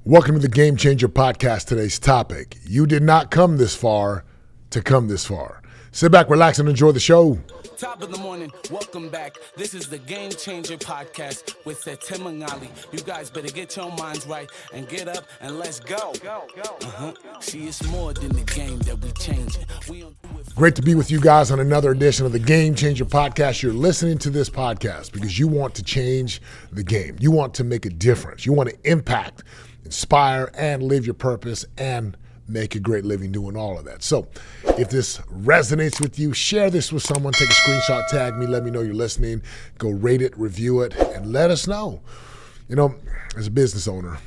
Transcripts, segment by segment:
Welcome to the Game Changer podcast. Today's topic: you did not come this far to come this far. Sit back, relax, and enjoy the show. Top of the morning, welcome back. This is the Game Changer podcast with Setema Gali. You guys better get your minds right and get up and let's go. See, it's more than the game that we changing. Great to be with you guys on another edition of the Game Changer podcast. You're listening to this podcast because you want to change the game. You want to make a difference. You want to impact, inspire, and live your purpose and make a great living doing all of that. So if this resonates with you, share this with someone, take a screenshot, tag me, let me know you're listening, go rate it, review it, and let us know. You know, as a business owner,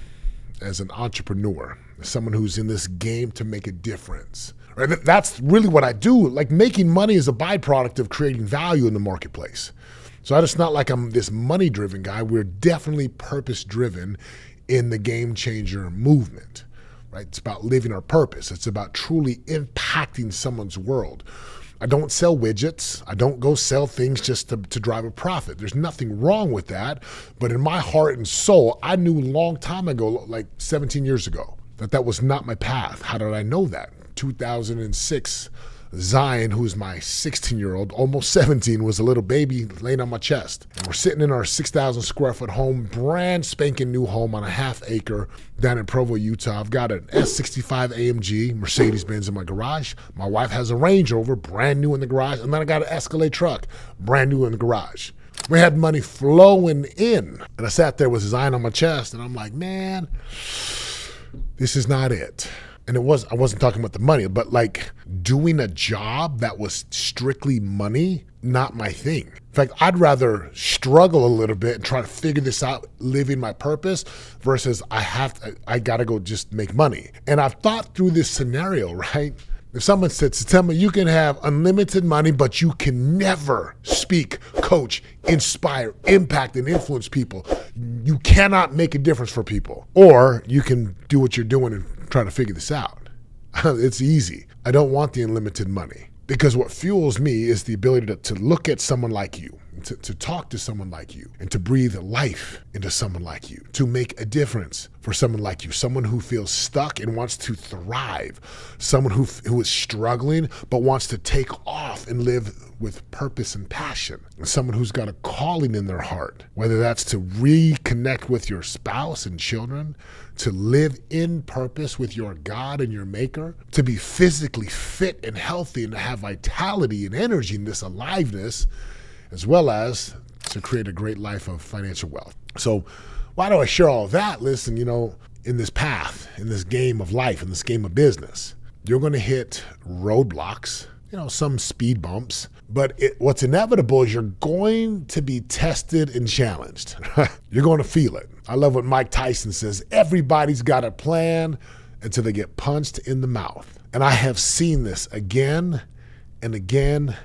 as an entrepreneur, as someone who's in this game to make a difference, right? That's really what I do. Like, making money is a byproduct of creating value in the marketplace. So it's not like I'm this money-driven guy. We're definitely purpose-driven in the Game Changer movement. Right? It's about living our purpose. It's about truly impacting someone's world. I don't sell widgets. I don't go sell things just to drive a profit. There's nothing wrong with that. But in my heart and soul, I knew a long time ago, like 17 years ago, that was not my path. How did I know that? 2006, Zion, who's my 16-year-old, almost 17, was a little baby laying on my chest. And we're sitting in our 6,000 square foot home, brand spanking new home on a half acre down in Provo, Utah. I've got an S65 AMG, Mercedes-Benz in my garage. My wife has a Range Rover, brand new in the garage. And then I got an Escalade truck, brand new in the garage. We had money flowing in. And I sat there with Zion on my chest, and I'm like, man, this is not it. And I wasn't talking about the money, but like doing a job that was strictly money, not my thing. In fact, I'd rather struggle a little bit and try to figure this out, living my purpose, versus I gotta go just make money. And I've thought through this scenario, right? If someone said, Setema, you can have unlimited money, but you can never speak, coach, inspire, impact, and influence people. You cannot make a difference for people. Or you can do what you're doing and try to figure this out. It's easy. I don't want the unlimited money, because what fuels me is the ability to look at someone like you, to talk to someone like you, and to breathe life into someone like you, to make a difference for someone like you, someone who feels stuck and wants to thrive, someone who is struggling but wants to take off and live with purpose and passion, and someone who's got a calling in their heart, whether that's to reconnect with your spouse and children, to live in purpose with your God and your Maker, to be physically fit and healthy and to have vitality and energy and this aliveness, as well as to create a great life of financial wealth. So why do I share all of that? Listen, in this path, in this game of life, in this game of business, you're going to hit roadblocks, some speed bumps, but what's inevitable is you're going to be tested and challenged. You're going to feel it. I love what Mike Tyson says: everybody's got a plan until they get punched in the mouth. And I have seen this again and again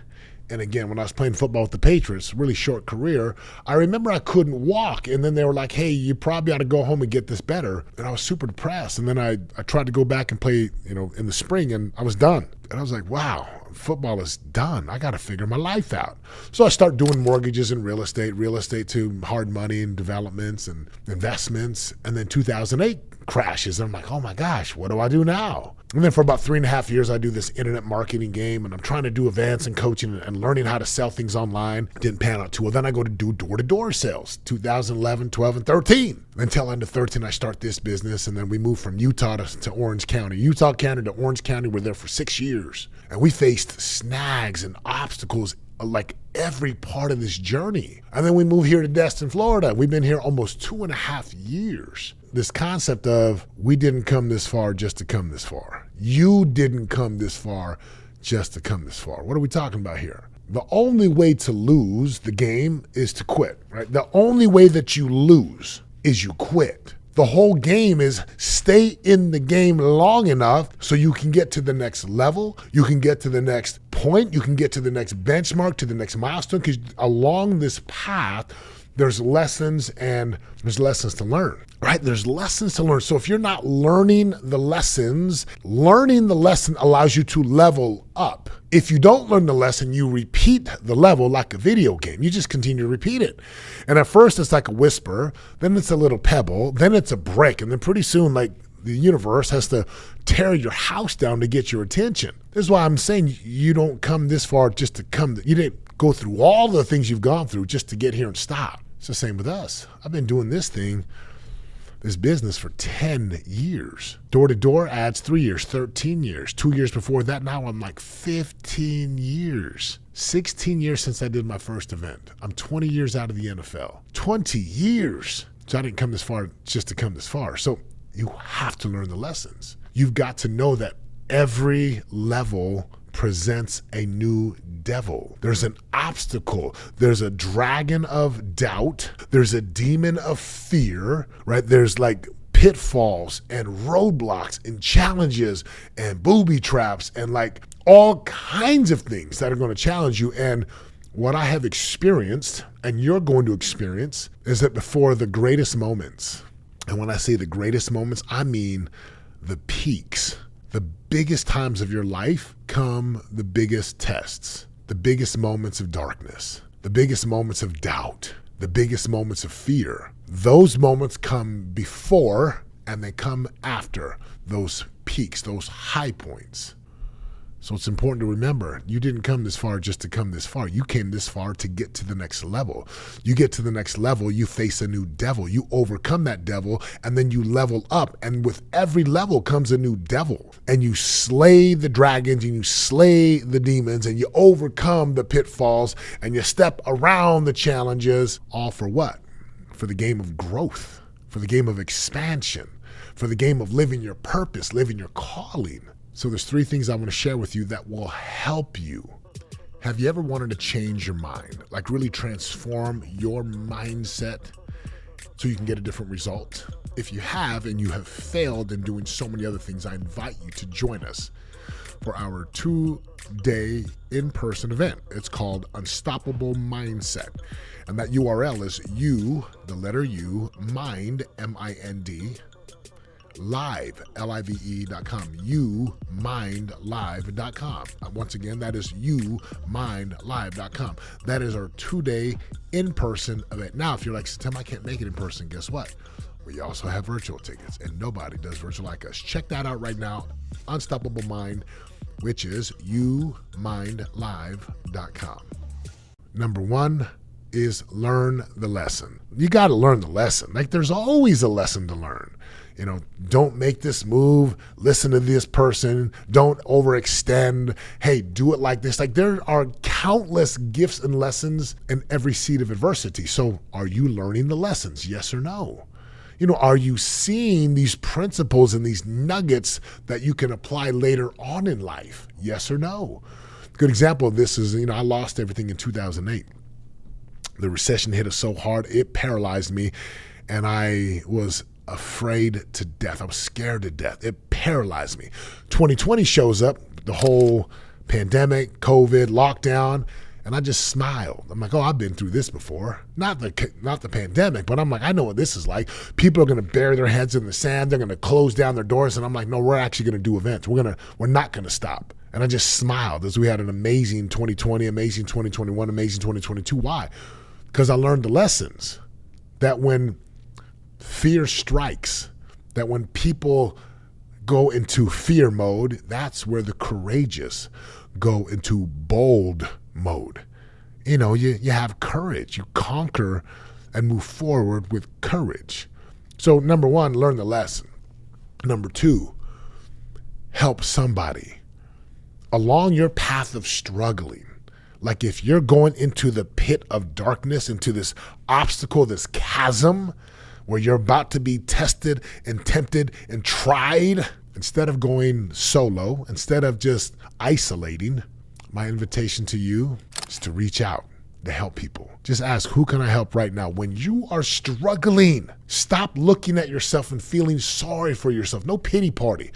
and again. When I was playing football with the Patriots, really short career, I remember I couldn't walk, and then they were like, hey, you probably ought to go home and get this better. And I was super depressed. And then I tried to go back and play, in the spring, and I was done. And I was like, wow, football is done. I got to figure my life out. So I start doing mortgages and real estate to hard money and developments and investments. And then 2008 crashes. And I'm like, oh my gosh, what do I do now? And then for about 3.5 years, I do this internet marketing game, and I'm trying to do events and coaching and learning how to sell things online. Didn't pan out too well. Then I go to do door-to-door sales, 2011, 12, and 13. Then till end of 13, I start this business, and then we moved from Utah to Orange County. Utah County to Orange County. We're there for 6 years. And we faced snags and obstacles like every part of this journey. And then we moved here to Destin, Florida. We've been here almost 2.5 years. This concept of we didn't come this far just to come this far. You didn't come this far just to come this far. What are we talking about here? The only way to lose the game is to quit, right? The only way that you lose is you quit. The whole game is stay in the game long enough so you can get to the next level, you can get to the next point, you can get to the next benchmark, to the next milestone, because along this path, there's lessons and there's lessons to learn, right? There's lessons to learn. So if you're not learning the lesson allows you to level up. If you don't learn the lesson, you repeat the level like a video game. You just continue to repeat it. And at first it's like a whisper, then it's a little pebble, then it's a brick, and then pretty soon like the universe has to tear your house down to get your attention. This is why I'm saying you don't come this far just to come. You didn't go through all the things you've gone through just to get here and stop. It's the same with us. I've been doing this business for 10 years. Door-to-door ads, 3 years, 13 years. 2 years before that, now I'm like 15 years. 16 years since I did my first event. I'm 20 years out of the NFL. 20 years. So I didn't come this far just to come this far. So you have to learn the lessons. You've got to know that every level presents a new devil. There's an obstacle. There's a dragon of doubt. There's a demon of fear, right? There's like pitfalls and roadblocks and challenges and booby traps and like all kinds of things that are going to challenge you. And what I have experienced and you're going to experience is that before the greatest moments, and when I say the greatest moments, I mean the peaks. The biggest times of your life come the biggest tests, the biggest moments of darkness, the biggest moments of doubt, the biggest moments of fear. Those moments come before and they come after those peaks, those high points. So it's important to remember, you didn't come this far just to come this far. You came this far to get to the next level. You get to the next level, you face a new devil. You overcome that devil, and then you level up. And with every level comes a new devil. And you slay the dragons, and you slay the demons, and you overcome the pitfalls, and you step around the challenges. All for what? For the game of growth, for the game of expansion, for the game of living your purpose, living your calling. So there's 3 things I want to share with you that will help you. Have you ever wanted to change your mind, like really transform your mindset so you can get a different result? If you have and you have failed in doing so many other things, I invite you to join us for our 2-day in-person event. It's called Unstoppable Mindset. And that URL is mind, M-I-N-D, live.com, youmindlive.com. Once again, that is youmindlive.com. That is our 2-day in-person event. Now, if you're like, Setema, I can't make it in person, guess what? We also have virtual tickets, and nobody does virtual like us. Check that out right now, Unstoppable Mind, which is youmindlive.com. Number 1 is learn the lesson. You got to learn the lesson. Like there's always a lesson to learn. You know, don't make this move, listen to this person, don't overextend, hey, do it like this. Like there are countless gifts and lessons in every seed of adversity. So are you learning the lessons? Yes or no? You know, are you seeing these principles and these nuggets that you can apply later on in life? Yes or no? A good example of this is, I lost everything in 2008. The recession hit us so hard, it paralyzed me, and I was afraid to death. I was scared to death. It paralyzed me. 2020 shows up, the whole pandemic, COVID, lockdown, and I just smiled. I'm like, oh, I've been through this before. Not the pandemic, but I'm like, I know what this is like. People are going to bury their heads in the sand. They're going to close down their doors, and I'm like, no, we're actually going to do events. We're not going to stop. And I just smiled as we had an amazing 2020, amazing 2021, amazing 2022. Why? Because I learned the lessons that when fear strikes, that when people go into fear mode, that's where the courageous go into bold mode. You have courage. You conquer and move forward with courage. So number 1, learn the lesson. Number 2, help somebody along your path of struggling. Like if you're going into the pit of darkness, into this obstacle, this chasm, where you're about to be tested and tempted and tried, instead of going solo, instead of just isolating, my invitation to you is to reach out, to help people. Just ask, who can I help right now? When you are struggling, stop looking at yourself and feeling sorry for yourself. No pity party.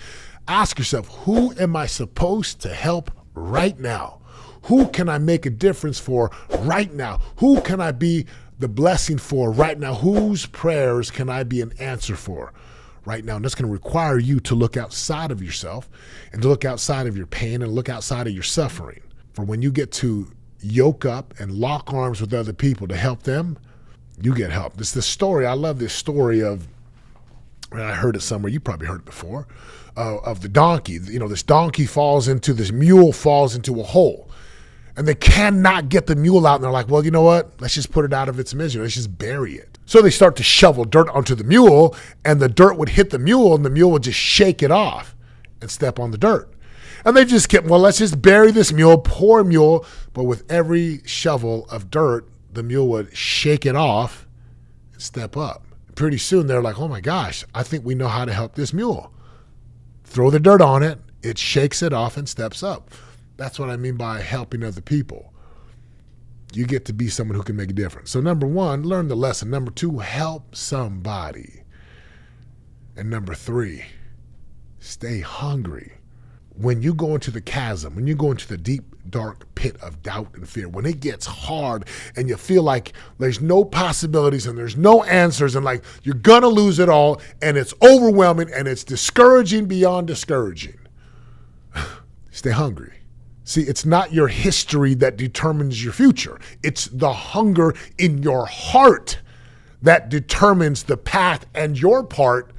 Ask yourself, who am I supposed to help right now? Who can I make a difference for right now? Who can I be the blessing for right now? Whose prayers can I be an answer for right now? And that's going to require you to look outside of yourself and to look outside of your pain and look outside of your suffering. For when you get to yoke up and lock arms with other people to help them, you get help. This is the story. I love this story of, and I heard it somewhere, you probably heard it before, of the donkey. This mule falls into a hole. And they cannot get the mule out. And they're like, well, you know what? Let's just put it out of its misery. Let's just bury it. So they start to shovel dirt onto the mule, and the dirt would hit the mule, and the mule would just shake it off and step on the dirt. And they just kept, well, let's just bury this mule, poor mule. But with every shovel of dirt, the mule would shake it off and step up. Pretty soon, they're like, oh my gosh, I think we know how to help this mule. Throw the dirt on it, it shakes it off and steps up. That's what I mean by helping other people. You get to be someone who can make a difference. So number one, learn the lesson. Number two, help somebody. And number three, stay hungry. When you go into the chasm, when you go into the deep, dark pit of doubt and fear, when it gets hard and you feel like there's no possibilities and there's no answers and like you're going to lose it all and it's overwhelming and it's discouraging beyond discouraging, stay hungry. See, it's not your history that determines your future. It's the hunger in your heart that determines the path and your part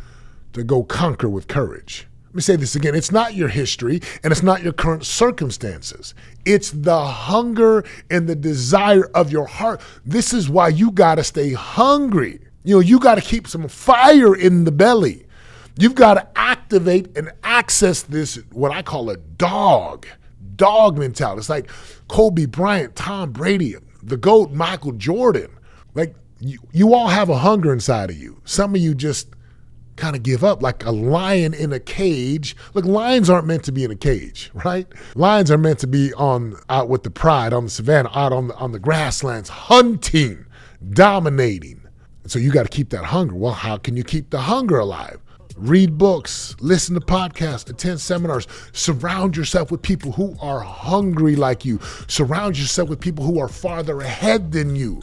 to go conquer with courage. Let me say this again. It's not your history and it's not your current circumstances. It's the hunger and the desire of your heart. This is why you got to stay hungry. You got to keep some fire in the belly. You've got to activate and access this, what I call a dog mentality. It's like Kobe Bryant, Tom Brady, the GOAT, Michael Jordan. Like you all have a hunger inside of you. Some of you just kind of give up, like a lion in a cage. Look, lions aren't meant to be in a cage, right? Lions are meant to be out with the pride on the savannah, out on the grasslands, hunting, dominating. And so you got to keep that hunger. Well, how can you keep the hunger alive? Read books, listen to podcasts, attend seminars, surround yourself with people who are hungry like you. Surround yourself with people who are farther ahead than you.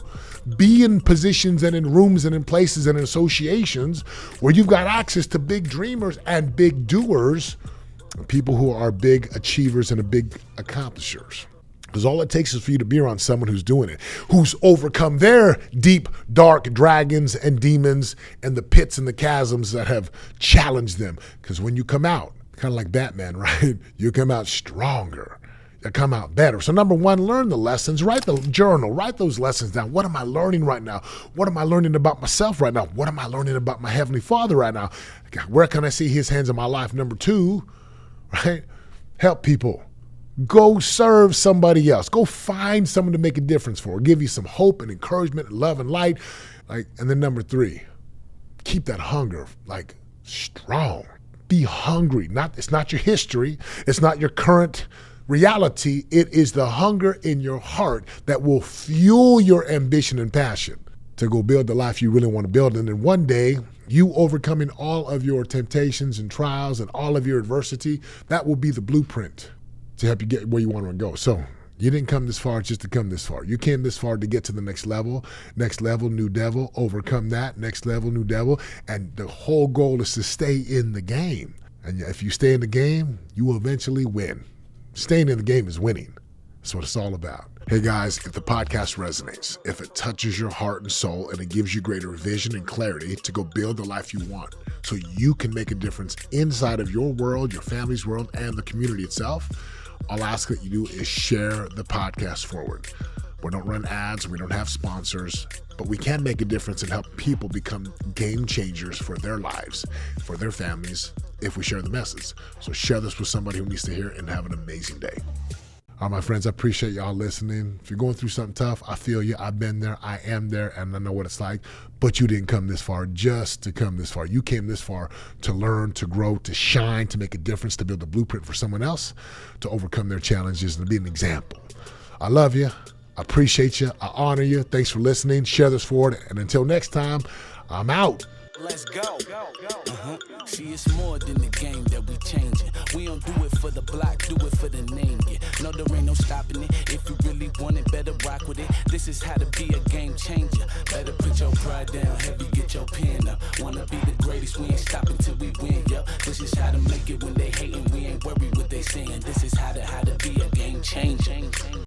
Be in positions and in rooms and in places and in associations where you've got access to big dreamers and big doers, people who are big achievers and big accomplishers. Because all it takes is for you to be around someone who's doing it, who's overcome their deep, dark dragons and demons and the pits and the chasms that have challenged them. Because when you come out, kind of like Batman, right? You come out stronger. You come out better. So number one, learn the lessons. Write the journal. Write those lessons down. What am I learning right now? What am I learning about myself right now? What am I learning about my Heavenly Father right now? Where can I see His hands in my life? Number two, right? Help people. Go serve somebody else. Go find someone to make a difference for. Give you some hope and encouragement and love and light. And then number three, keep that hunger strong. Be hungry. It's not your history. It's not your current reality. It is the hunger in your heart that will fuel your ambition and passion to go build the life you really want to build. And then one day, you overcoming all of your temptations and trials and all of your adversity, that will be the blueprint to help you get where you want to go. So you didn't come this far just to come this far. You came this far to get to the next level, new devil, overcome that, next level, new devil. And the whole goal is to stay in the game. And if you stay in the game, you will eventually win. Staying in the game is winning. That's what it's all about. Hey guys, if the podcast resonates, if it touches your heart and soul and it gives you greater vision and clarity to go build the life you want so you can make a difference inside of your world, your family's world, and the community itself, all I ask that you do is share the podcast forward. We don't run ads, we don't have sponsors, but we can make a difference and help people become game changers for their lives, for their families, if we share the message. So share this with somebody who needs to hear it and have an amazing day. All right, my friends, I appreciate y'all listening. If you're going through something tough, I feel you. I've been there. I am there, and I know what it's like. But you didn't come this far just to come this far. You came this far to learn, to grow, to shine, to make a difference, to build a blueprint for someone else, to overcome their challenges, and to be an example. I love you. I appreciate you. I honor you. Thanks for listening. Share this forward. And until next time, I'm out. let's go. See, it's more than the game that we changing. We don't do it for the block, do it for the name, yeah. No, there ain't no stopping it. If you really want it, better rock with it. This is how to be a game changer. Better put your pride down, heavy, get your pen up. Wanna be the greatest, we ain't stopping till we win, yo. This is how to make it when they hating, we ain't worried what they saying. This is how to be a game changer.